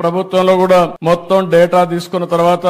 ప్రభుత్వంలో కూడా మొత్తం డేటా తీసుకున్న తర్వాత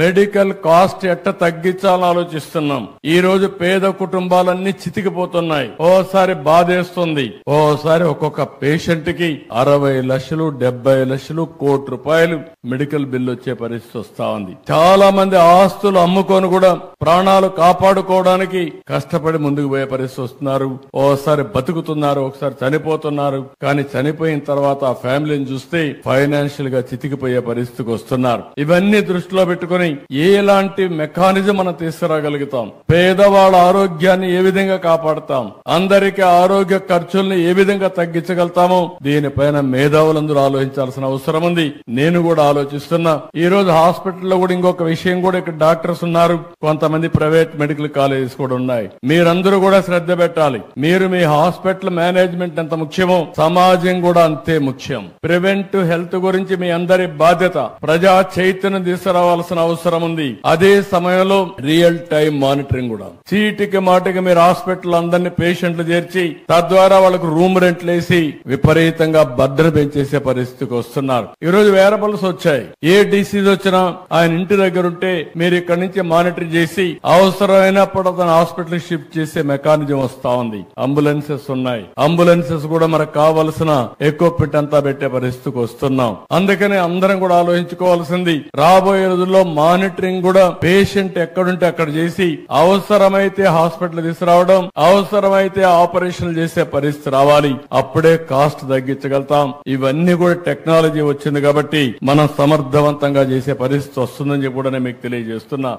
మెడికల్ కాస్ట్ ఎట్ట తగ్గించాలని ఆలోచిస్తున్నాం. ఈ రోజు పేద కుటుంబాలన్నీ చితికిపోతున్నాయి. ఓసారి బాధేస్తుంది, ఓసారి ఒక్కొక్క పేషెంట్ కి 60 లక్షలు 70 లక్షలు కోటి రూపాయలు మెడికల్ బిల్లు వచ్చే పరిస్థితి వస్తా ఉంది. చాలా మంది ఆస్తులు అమ్ముకొని కూడా ప్రాణాలు కాపాడుకోవడానికి కష్టపడి ముందుకు పోయే పరిస్థితి వస్తున్నారు. ఓసారి బతుకుతున్నారు, ఒకసారి చనిపోతున్నారు. కానీ చనిపోయిన తర్వాత ఆ ఫ్యామిలీని చూస్తే ఫైనాన్షియల్ గా చితికిపోయే పరిస్థితికి వస్తున్నారు. ఇవన్నీ దృష్టిలో పెట్టుకుని ఎలాంటి మెకానిజం మనం తీసుకురాగలుగుతాం, పేదవాళ్ళ ఆరోగ్యాన్ని ఏ విధంగా కాపాడుతాం, అందరికీ ఆరోగ్య ఖర్చుల్ని ఏ విధంగా తగ్గించగలుగుతామో దీనిపైన మేధావులందరూ ఆలోచించాల్సిన అవసరం ఉంది. నేను కూడా ఆలోచిస్తున్నా. ఈ రోజు హాస్పిటల్లో కూడా ఇంకొక విషయం కూడా, ఇక్కడ డాక్టర్స్ ఉన్నారు, కొంతమంది ప్రైవేట్ మెడికల్ కాలేజెస్ కూడా ఉన్నాయి. మీరందరూ కూడా శ్రద్ధ పెట్టాలి. మీరు మీ హాస్పిటల్ మేనేజ్మెంట్ ఎంత ముఖ్యమో సమాజం కూడా అంతే ముఖ్యం. ప్రివెంటివ్ హెల్త్ గురించి మీ అందరి బాధ్యత. ప్రజా చైతన్యం తీసుకురావాల్సిన అవసరం ఉంది. అదే సమయంలో రియల్ టైం మానిటరింగ్ కూడా. చీటికి మాటికి మీరు హాస్పిటల్ అందరినీ పేషెంట్లు చేర్చి తద్వారా వాళ్ళకు రూమ్ రెంట్లు వేసి విపరీతంగా భద్రత పెంచేసే పరిస్థితికి వస్తున్నారు. ఈ రోజు వేరబుల్స్ వచ్చాయి. ఏ డిసీజ్ వచ్చినా ఆయన ఇంటి దగ్గర ఉంటే మీరు ఇక్కడి నుంచి మానిటర్ చేసి అవసరమైనప్పుడు అతను హాస్పిటల్ షిఫ్ట్ చేసే మెకానిజం వస్తా ఉంది. అంబులెన్సెస్ ఉన్నాయి. అంబులెన్సెస్ కూడా మనకు కావలసిన ఎక్విప్మెంట్ అంతా పెట్టే పరిస్థితికి వస్తున్నాం. అందుకని అందరం కూడా ఆలోచించుకోవాల్సింది, రాబోయే రోజుల్లో మానిటరింగ్ కూడా పేషెంట్ ఎక్కడుంటే అక్కడ చేసి అవసరమైతే హాస్పిటల్ తీసుకురావడం, అవసరమైతే ఆపరేషన్లు చేసే పరిస్థితి రావాలి. అప్పుడే కాస్ట్ తగ్గించగలుగుతాం. ఇవన్నీ కూడా టెక్నాలజీ వచ్చింది కాబట్టి మనం సమర్థవంతంగా చేసే పరిస్థితి వస్తుందని చెప్పి కూడా నేను మీకు తెలియజేస్తున్నా.